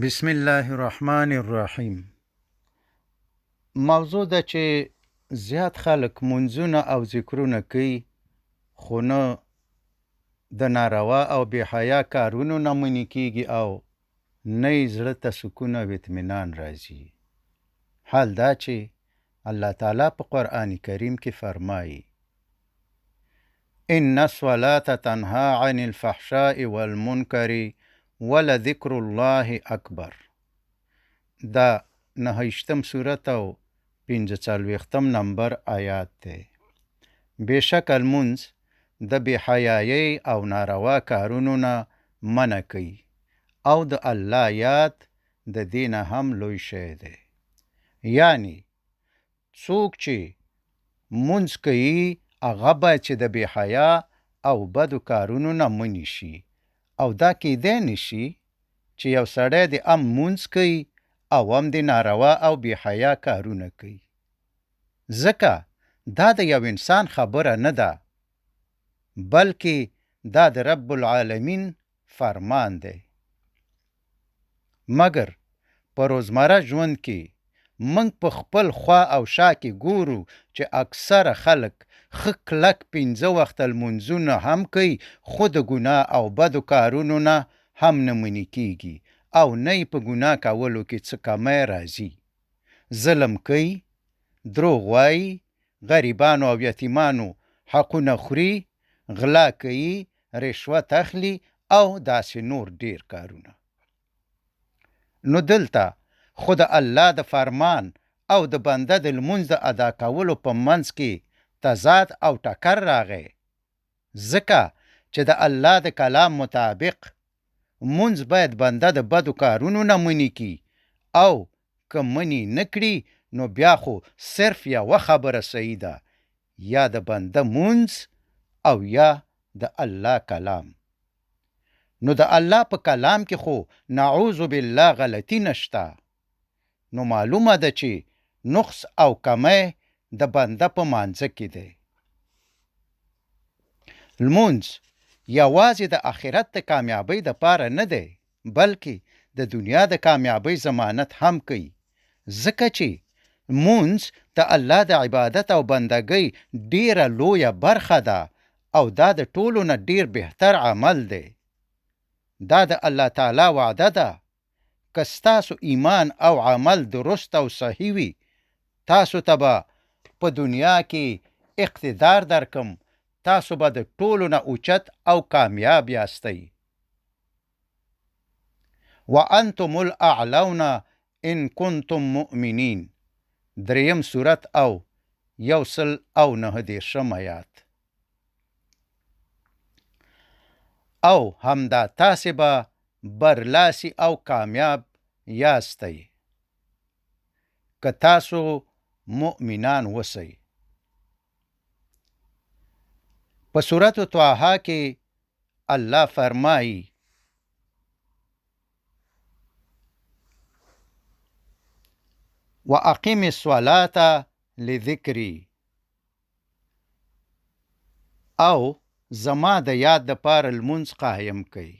بسم الله الرحمن الرحیم. موضوع ده چې زیات خلک منځونه او ذکرونه کوي، خو نه د ناروا او بې حیا کارونو نه منې کېږي او نه یې زړه ته سکون او اطمینان راځي. حال دا چې الله تعالی په قرآن کریم کې فرمایي: ان الصلاة تنهى عن الفحشاء والمنکر ولذکر الله اکبر. دا 9 سورت او 45 نمبر آیات دی. بېشکه لمونځ د بې حیایۍ او ناروا کارونو نه منع کوي او د الله یاد د دې نه هم لوی شی دی. یعنی څوک چې مونځ کوي هغه باید چې د بې حیا او بدو کارونو نه منع شي، او دا کیدی نشي چې یو سړی د مونځ کوي او هم د ناروا او بې حیا کارونه کوي، ځکه دا د یو انسان خبره نه ده، بلکې دا د رب العالمین فرمان دی. مګر په روزمره ژوند کې موږ په خپل خوا او شا کې ګورو چې اکثره خلک ښه کلک 5 وخته لمونځونه هم کوي، خو د ګناه او بدو کارونو نه هم نه منې کېږي او نه یې په ګناه کولو کې څه کمی راځي. ظلم کوي، دروغ وایي، غریبانو او یتیمانو حقونه خوري، غلا کوي، رشوت اخلي او داسې نور ډیر کارونه. نو دلته خو د الله د فرمان او د بنده د لمونځ د ادا کولو په منځ کې تضاد او ټکر راغی، ځکه چې د الله د کلام مطابق مونځ باید بنده د بدو کارونو نه منع کړي، او که منع نه کړي نو بیا خو صرف یوه خبره صحیح ده، یا د بنده مونځ او یا د الله کلام. نو د الله په کلام کې خو نعوذ بالله غلطی نشته. نو معلومه ده چې نقص او کمی د بنده په مانځه کې دی. لمونځ یوازې د آخرت د کامیابۍ دپاره نه دی، بلکې د دنیا د کامیابۍ ضمانت هم کوي، ځکه چې لمونځ د الله د عبادت او بندګۍ ډیره لویه برخه ده او دا د ټولو نه ډیر بهتر عمل دی. دا د الله تعالی وعده ده: که ستاسو ایمان او عمل درست او صحیح وي، تاسو ته به په دنیا کې اقتدار درکم، تاسو به د ټولو نه اوچت او کامیاب یاستئ. وانتم الاعلون ان کنتم مؤمنین. 3 سورت او 109 آیات. او همدا تاسې به برلاسی او کامیاب یاستئ که تاسو مؤمنان وسئ. په سورت طه کې الله فرمایي: واقم الصلاة لذکری. او زما د یاد د پاره لمونځ قایم کړئ،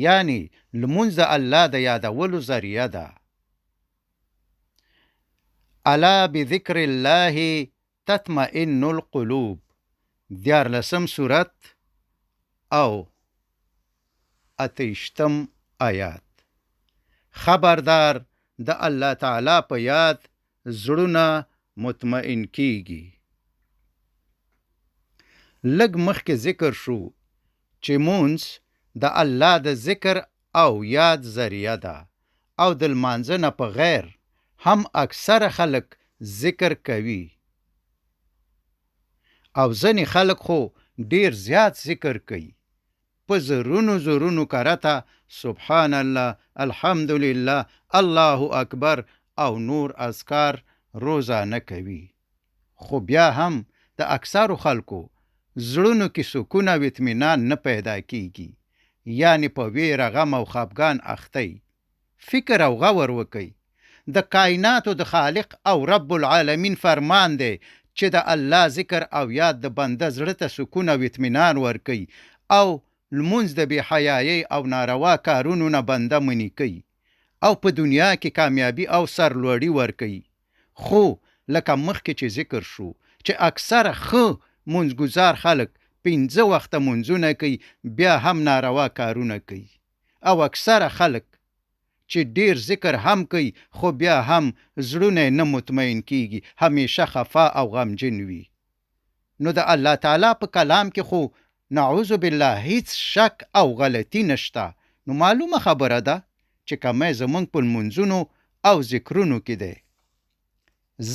یعنی لمونځ د الله د یادولو ذریعه ده. الا بذکر الله تطمئن القلوب. 14 سورت او 28 آیات. خبردار د الله تعالی په یاد زړونه مطمئن کیږي. لږ مخکې ذکر شو چې مونځ د الله د ذکر او یاد ذریعه ده، او د لمانځه نه په غیر هم اکثره خلک ذکر کوي، او ځینې خلک خو ډیر زیات ذکر کوي، په زرونو کرته سبحان الله، الحمدلله، الله اکبر او نور اذکار روزانه کوي. خو بیا هم د اکثرو خلکو زړونو کې سکون او اطمینان نه پیدا کیږي، یعنی په ویره، غم او خفګان اختی. فکر او غور وکئ، د کائناتو د خالق او رب العالمین فرمان دی چې د الله ذکر او یاد د بنده زړه ته سکون او اطمینان ورکوي، او لمونځ د بې حیایۍ او ناروا کارونو نه بنده منع کوي، او په دنیا کې کامیابی او سرلوړي ورکوي. خو لکه مخکې چې ذکر شو چې اکثره ښه منځګزار خلک 5 وخته منځونه کوي، بیا هم ناروا کارونه کوي، او اکثره خلک چې ډیر ذکر هم کوي خو بیا هم زړونه نه مطمئن کیږي، همیشه خفا او غمجن وي. نو د الله تعالی په کلام کې خو نعوذ بالله هیڅ شک او غلطی نشته. نو معلومه خبره ده چې کمی زمونږ په لمونځونو او ذکرونو کې دی.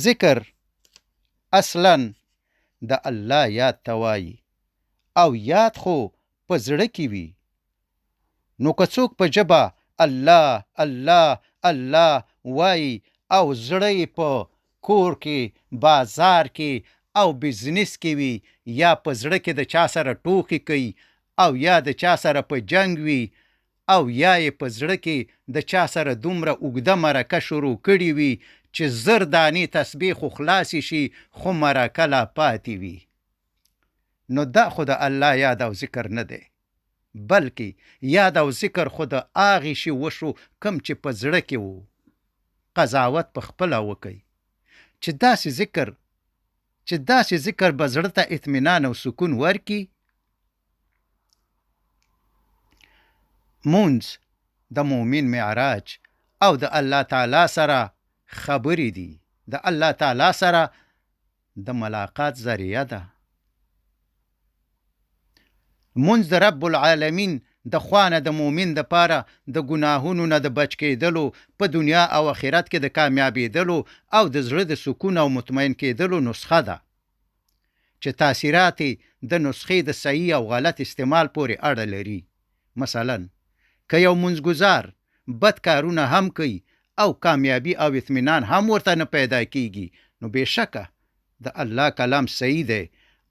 ذکر اصلا د الله یاد ته وایي، او یاد خو په زړه کې وي. نو که څوک په ژبه الله الله الله وایي او زړه یې په کور کې، بازار کې او بزنس کې وي، یا په زړه کې د چا سره ټوکې کوي، او یا د چا سره په جنگ وي، او یا یې په زړه کې د چا سره دومره اوږده مرکه شروع کړې وي چې زر دانې تسبیح خو خلاصې شي خو مرکه لا پاتې وي. نو دا خو د الله یاد او ذکر نه دی، بلکې یاد او ذکر خو د هغې شي وشو کم چې په زړه کې وو. قضاوت په خپله وکئ چې داسې ذکر به زړه ته اطمینان او سکون ورکي. مونځ د مؤمن معراج او د الله تعالی سره خبرې دي، د الله تعالی سره د ملاقات ذریعه ده. مونځ د رب العالمین د خوانه د مؤمن د پاره د ګناهونو نه د بچ کېدلو، په دنیا او آخرت کې د کامیابېدلو او د زړه د سکون او مطمئن کېدلو نسخه ده، چې تاثیرات د نسخې د صحیح او غلط استعمال پورې اړه لري. مثلا که یو منځګزار بد کارونه هم کوي او کامیابی او اطمینان هم ورته نه پیدا کیږي، نو بېشکه د الله کلام صحیح دی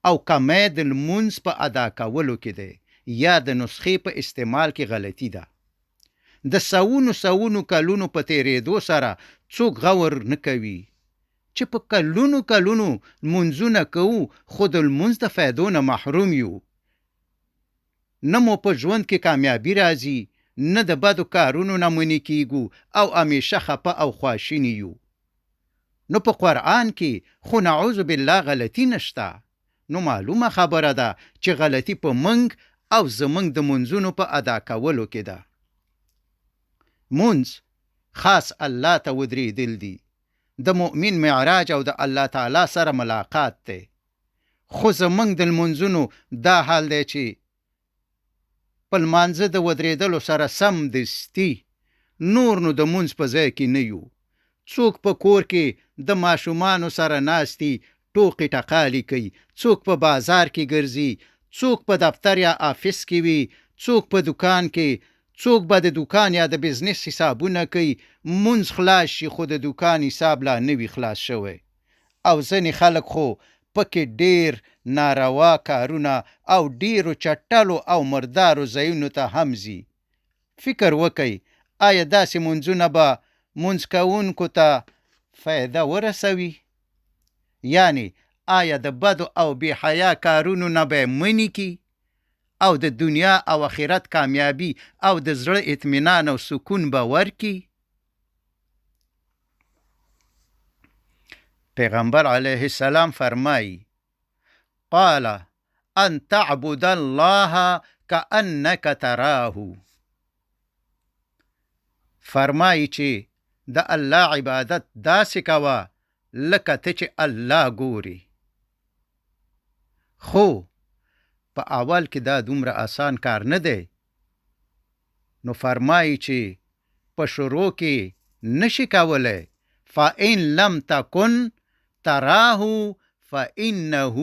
او کمی د لمونځ په ادا کولو کې دی یا د نسخې په استعمال کې غلطي ده. د سوونو کلونو په تیرېدو سره څوک غور نه کوي چې په کلونو منځونه کوو خو د لمونځ د فایدو نه محروم یو. نه مو په ژوند کې کامیابی راځي، نه د بدو کارونو نه منې کیږو او همیشه خپه او خواشینی یو. نو په قرآن کې خو نعوذ بالله غلطی نشته. نو معلومه خبره ده چې غلطی په منګ او زمنګ د منځونو په ادا کولو کې ده. منځ خاص الله ته ودرېدل دي، د مؤمن معراج او د الله تعالی سره ملاقات دی. خو زمنګ د منځونو دا حال دی چې په لمانځه د ودرېدلو سره سم دستي نور نو د منځ په ځای کې نه یو. څوک په کور کې د ماشومانو سره ناستي ټوقې ټقالې کوي، څوک په بازار کې ګرځي، څوک په دفتر یا آفیس کې وي، څوک په دکان کې، څوک به د دکان یا د بزنس حسابونه کوي. منځ خلاص شي خو د دکان حساب لا نه وي خلاص شوی. او ځینې خلک خو پکې ډیر ناروا کارونه او ډیرو چټلو او مردارو ځایونو ته هم ځي. فکر وکئ آیا داسې منځونه به منځ کوونکو ته فایده ورسوي؟ یعنی آیا د بدو او بې حیا کارونو نه به منې کی او د دنیا او آخرت کامیابی او د زړه اطمینان او سکون به ورکی؟ پیغمبر علیه السلام فرمایی قال ان تعبد الله كأنك تراه. فرمایی چې د الله عبادت داسې کوه لکه ته چې الله ګوري. خو په اول کې دا دومره آسان کار نه دی. نو فرمایی چې په شروع کې نشي کولی فإن لم تكن تراه فإنه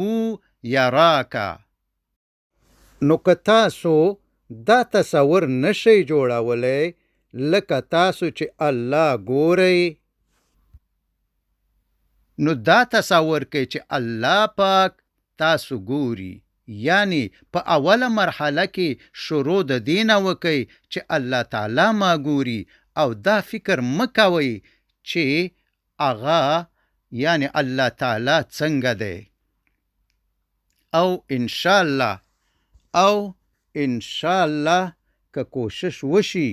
يراك. نو که تاسو دا تصور نشئ جوړولی لکه تاسو چې الله ګورئ، نو دا تصور کوي چې الله پاک تاسو ګوري. یعنی په اوله مرحله کې شروع د دینه وکئ چې الله تعالی ما ګوري، او دا فکر مکوئ چې اغا یعنی الله تعالی څنګه دی. او انشاءالله که کوشش وشي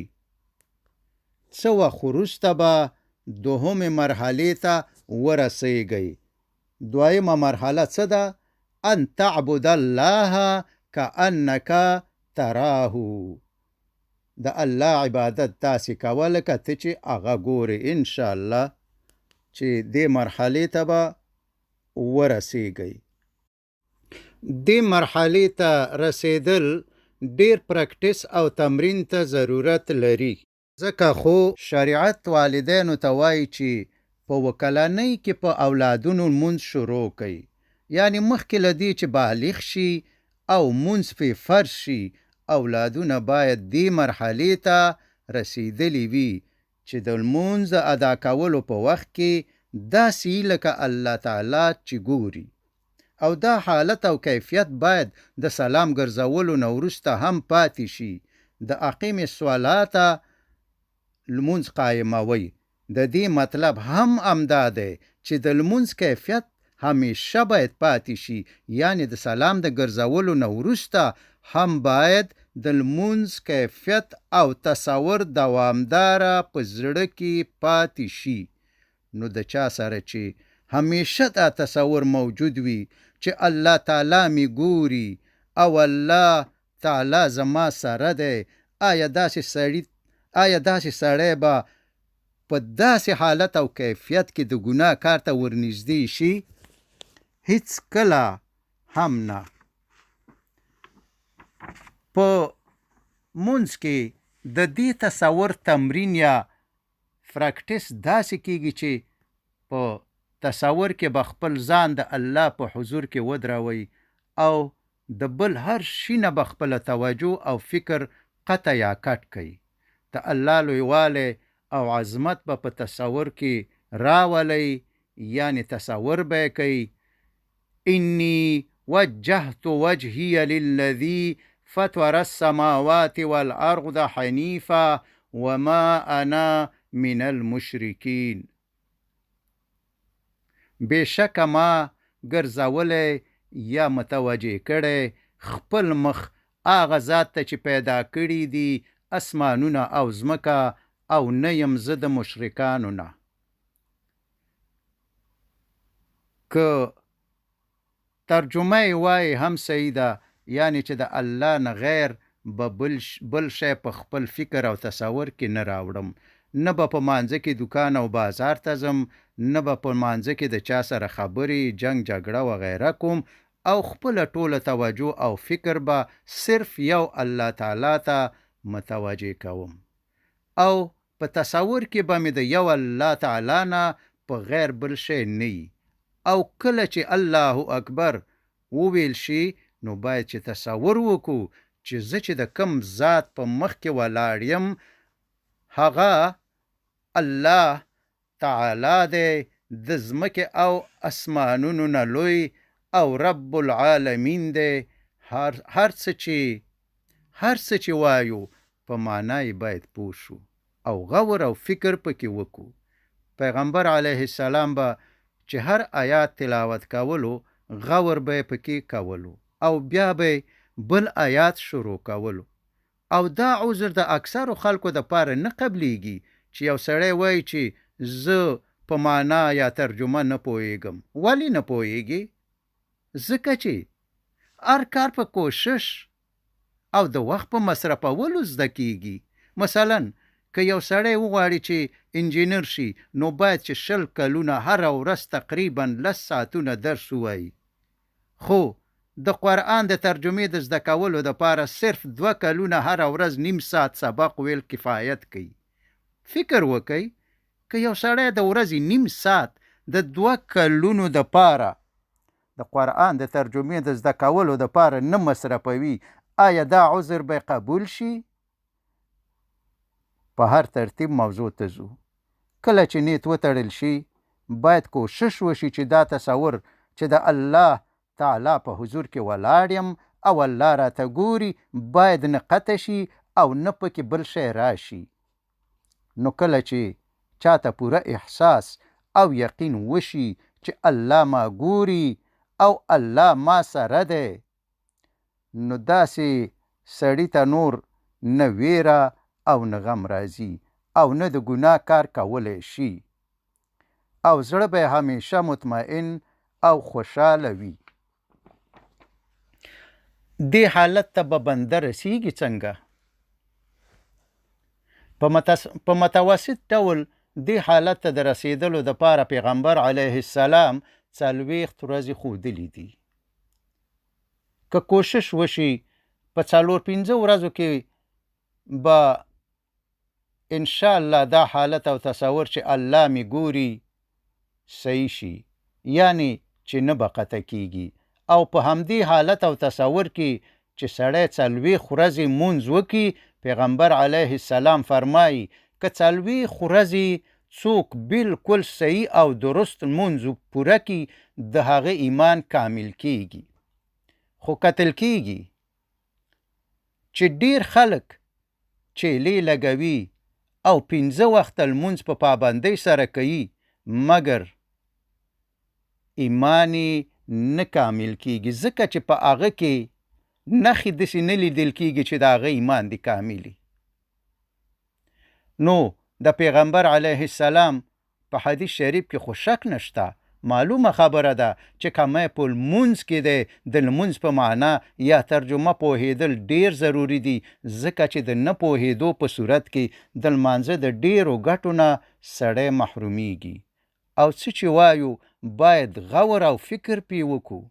څه وخت وروسته به دوهمې مرحلې ته ورسیږئ. دویمه مرحله څه ده؟ ان تعبد الله کأنک تراه. د الله عبادت داسې کوه لکه ته چې هغه ګورې. انشاءالله چې دې مرحلې ته به ورسیږئ. دې مرحلې ته رسیدل ډیر پریکټیس او تمرین ته ضرورت لري، ځکه خو شریعت والدینو ته وایي چې په وکلنۍ کې په اولادونو مونځ شروع کوي. یعنی مخکې له دې چې بالغ شي او مونځ پې فرض شي، اولادونه باید دې مرحلې ته رسیدلی وي چې د لمونځ د ادا کولو په وخت کې داسې لکه الله تعالی چې ګوري. او دا حالت او کیفیت باید د سلام ګرځولو نه وروسته هم پاتې شي. د اقیم الصلاة لمونځ قایموي. د دې مطلب هم همدا دی چې د لمونځ کیفیت همیشه باید پاتې شي. یعنی د سلام د ګرځولو نه وروسته هم باید د لمونځ کیفیت او تصور دوامداره په زړه کې پاتې شي. نو د چا سره چې همیشه دا تصور موجود وي چې الله تعالی می ګوري او الله تعالی زما سره دی، آیا داسې سړی به په داسې حالت او کیفیت کې د ګناه کار ته ورنږدې شي؟ هیڅ کله هم نه. په مونځ کې د دې تصور تمرین یا پریکټیس داسې کیږي چې په تصور کې به خپل ځان د الله په حضور کې ودروي او د بل هر شي نه به خپله توجه او فکر قطع یا کټ کوي. د الله لویوالی او عظمت به په تصور کې راولي. یعنی تصور به یې کوي انی وجهت وجهی للذی فطر السماوات والارض حنیفا وما انا من المشرکین. بېشکه ما ګرځولی یا متوجه کړی خپل مخ هغه ذات ته چې پیدا کړي دي اسمانونه او ځمکه، او نه یم زه د مشرکانو نه. که ترجمه یې وایي هم صحیح ده، یعنی چې د الله نه غیر به بل شی په خپل فکر او تصور کې نه راوړم. نه به په مانځه کې دکان او بازار ته ځم، نه به په مانځه کې د چا سره خبرې، جنگ جګړه وغیره کوم، او خپله ټوله توجه او فکر به صرف یو الله تعالی ته متوجه کوم. او په تصور کې به مې د یو الله تعالی نه په غیر بل شی نه وي. او کله چې الله اکبر وویل شي نو باید چې تصور وکړو چې زه چې د کم ذات په مخ کې ولاړ یم هغه الله تعالی دی، د ځمکې او اسمانونو نه لوی او رب العالمین دی. هر څه چې وایو په معنی باید پوه شو او غور او فکر پکې وکړو. پیغمبر علیه السلام به چې هر آیات تلاوت کولو غور به پکې کولو او بیا به بل آیات شروع کولو. او دا عذر د اکثرو خلکو د پاره نه قبلیږي چې یو سړی وایي چې زه په معنا یا ترجمه نه پوهیږم. ولی نه پوهیږي؟ ځکه چې هر کار په کوشش او د وخت په مصرفولو زده کیږي. مثلا که یو سړی وغواړي چې انجینر شي نو باید چې 20 کلونه هره ورځ تقریبا 10 ساعتونه درس ووایي. خو د قرآن د ترجمې د زده کولو دپاره صرف 2 کلونه هره ورځ نیم ساعت سبق ویل کفایت کوي. فکر وکئ که یو سړی د ورځې نیم ساعت د 2 کلونو دپاره د قرآن د ترجمې د زده کولو دپاره نه مصرفوي، آیا دا عذر به قبول شي؟ په هر ترتیب موضوع ته ځو. کله چې نیت وتړل شي باید کوشش وشي چې دا تصور چې د الله تعالی په حضور کې ولاړ یم او الله راته ګوري باید نه قطع شي او نه پکې بل شی راشي. نو کله چې چاته پوره احساس او یقین وشي چې الله ما ګوري او الله ما سره دی، نو داسې سړی ته نور نه ویره او نه غم راځي او نه د ګناه کار کولی شي او زړه به همیشه مطمئن او خوشحاله وي. دې حالت ته به بنده رسیږي څنګه؟ په متوسط ډول دې حالت ته د رسیدلو دپاره پیغمبر علیه السلام 40 ورځې ښودلي دي. که کوشش وشي په 4-5 ورځو کې به انشاءالله دا حالت او تصور چې الله می ګوري صحیح شي، یعنی چې نه به قطع کیږي. او په همدې حالت او تصور کې چې سړی 40 ورځې مونځ وکړي، پیغمبر علیه السلام فرمایي که 40 ورځې څوک بالکل صحیح او درست مونځ پوره کړي د هغه ایمان کامل کیږي. خو کتل کیږي چې ډیر خلک چیلې لګوي او 15 وخته لمونځ په پابندۍ سره کوي، مګر ایمان نه کامل کیږي، ځکه چې په هغه کې نښې داسې نه لیدل کیږي چې د هغه ایمان دی کاملي. نو د پیغمبر علیه السلام په حدیث شریف کې خو شک نشته، معلومه خبره ده چې کمه په لمونځ کې دی د لمونځ په معنا یا ترجمه پوهېدل ډیر ضروری دي، ځکه چې د نه پوهېدو په صورت کې د لمانځه د ډیرو ګټو نه سړی محرومیږي. او څه چې وایو باید غور او فکر پې وکړو.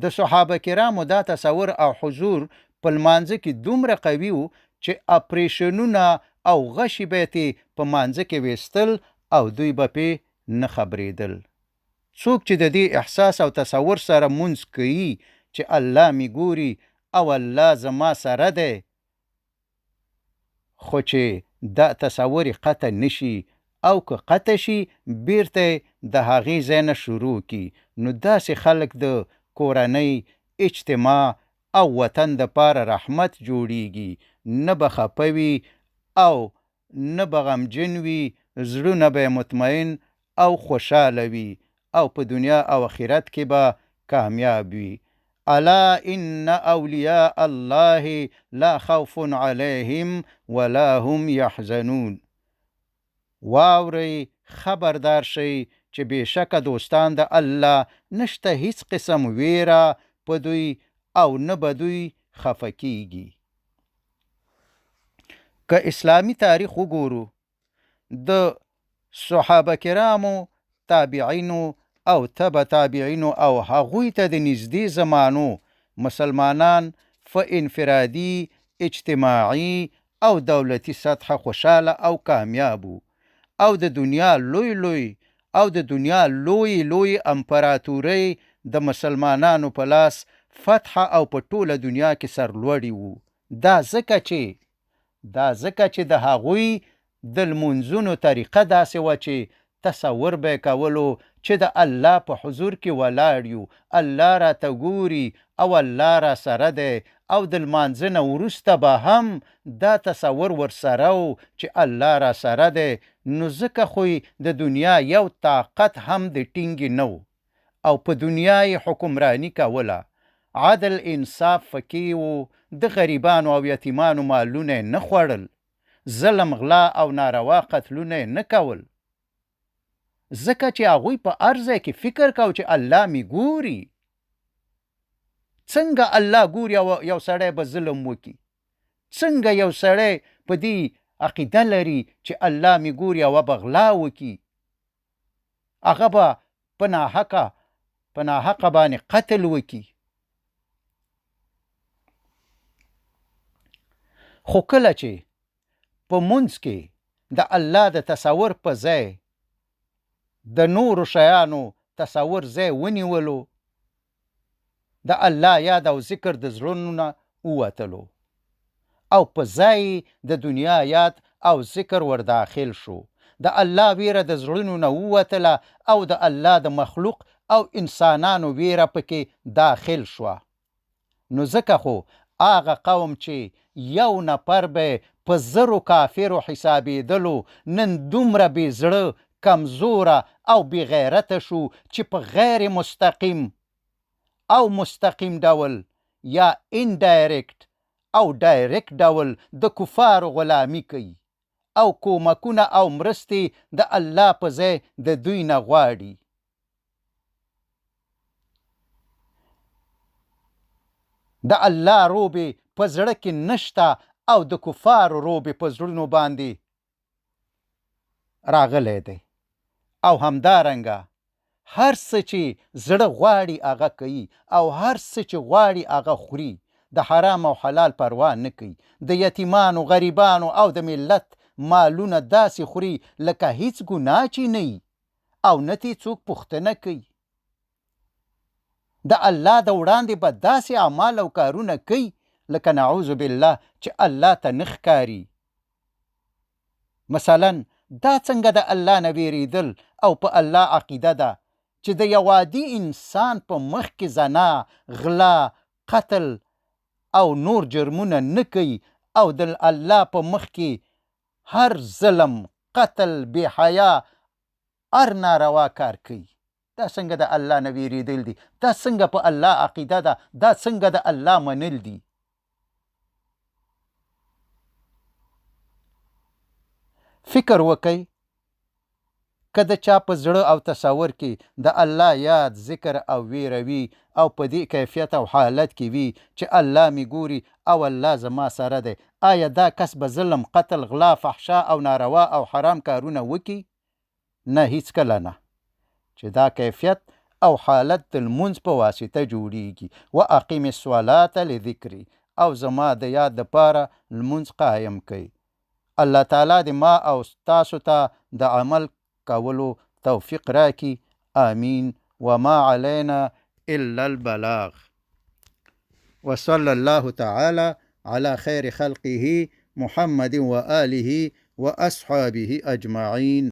د صحابه کرامو دا تصور او حضور په لمانځه کې دومره قوي و چې اپریشنونه او غشي به یې په مانځه کې ویستل او دوی به پې نه خبرېدل. څوک چې د دې احساس او تصور سره مونځ کوي چې الله می ګوري او الله زما سره دی، خو چې دا تصور قطع نشي او که قطع شي بیرته د هغې ځای نه شروع کی، نو داسې خلک د کورنۍ، اجتماع او وطن د پاره رحمت جوړیږي، نه به خفه وي او نه به غمجن وي، زړونه به مطمئن او خوشحاله وي او په دنیا او آخرت کې به کامیاب وي. الا ان اولیاء الله لا خوف علیهم ولا هم یحزنون. واورئ، خبردار شئ چې بېشکه دوستان د الله نشته هیڅ قسم ویره په دوی او نه به دوی خفه کیږي. که اسلامی تاریخ وګورو، د صحابه کرامو، تابعینو او تبع تابعینو او هغوی ته د نږدې زمانو مسلمانان په انفرادي، اجتماعي او دولتي سطحه خوشحاله او کامیاب وو او د دنیا لوی امپراتورۍ د مسلمانانو په لاس فتح او په ټوله دنیا کې سرلوړي وو. دا ځکه چې د هغوی د لمونځونو طریقه داسې وه چې تصور به کولو چې د الله په حضور کې ولاړ یو، الله راته ګوري او الله را سره دی، او د لمانځه نه وروسته به هم دا تصور ورسره و چې الله را سره دی. نو ځکه خو د دنیا یو طاقت هم د ټینګې نه و او په دنیا یې حکمرانی کوله، عدل انصاف فکی و، د غریبانو او یتیمانو مالونه نه خوړل، ظلم، غلا او ناروا قتلونه نه کول، ځکه چې هغوی په هر ځای کې فکر کو چې الله می ګوري. څنګه الله ګوري او یو سړی به ظلم وکړي؟ څنګه یو سړی په دې عقیده لري چې الله می ګوري او به غلا وکړي؟ هغه به په ناحقه باندې قتل وکړي. خو کله چې په مونځ کې د الله د تصور په ځای د نورو شیانو تصور ځای ونیولو، د الله یاد او ذکر د زړونو نه ووتلو او په ځای د دنیا یاد او ذکر ور داخل شو، د الله ویره د زړونو نه ووتله او د الله د مخلوق او انسانانو ویره پکې داخل شوه. نو ځکه خو هغه قوم چې یو نفر به په 1000 کافرو حسابېدلو، نن دومره بې زړه، کمزوره او بې غیرته شو چې په غیر مستقیم او مستقیم ډول یا انډایرکټ او ډایرکټ ډول د کفارو غلامی کوي او کومکونه او مرستې د الله په ځای د دوی نه غواړي. د الله روبې په زړه کې نشته او د کفارو روبې په زړونو باندې راغلی دی. او همدارنګه هر څه چې زړه غواړي هغه کوي او هر څه چې غواړي هغه خوري. د حرام او حلال پروا نه کوي. د یتیمانو، غریبانو او د ملت مالونه داسې خوري لکه هیڅ ګناه چې نه وي او نه ترې څوک پوښتنه کوي. د الله د وړاندې به داسې اعمال او کارونه کوي لکه نعوذ بالله چې الله ته نه ښکاري. مثلا دا څنګه د الله نه ویریدل او په الله عقیده ده چې د یو عادي انسان په مخ کې زنا، غلا، قتل او نور جرمونه نه کوي او د الله په مخ کې هر ظلم، قتل، بې حیا هر ناروا کار کوي. دا څنګه د الله نه ویریدل دي؟ دا څنګه په الله عقیده ده؟ دا څنګه د الله منل دي؟ فکر وکئ که د چا په زړه او تصور کې د الله یاد، ذکر او ویره وي او په دې کیفیت او حالت کې وي چې الله مې ګوري او الله زما سره دی، آیا دا کس به ظلم، قتل، غلا، فحشا او ناروا او حرام کارونه وکړي؟ نه، هیڅکله نه. چې دا کیفیت او حالت د لمونځ په واسطه جوړیږي. واقیم الصلاة لذکري، او زما د یاد دپاره لمونځ قایم کوي. الله تعالی دې ما او تاسو ته د عمل کولو توفیق راکړي. آمین. وما علینا الا البلاغ. وصلى الله تعالى على خير خلقه محمد وآله وأصحابه أجمعين.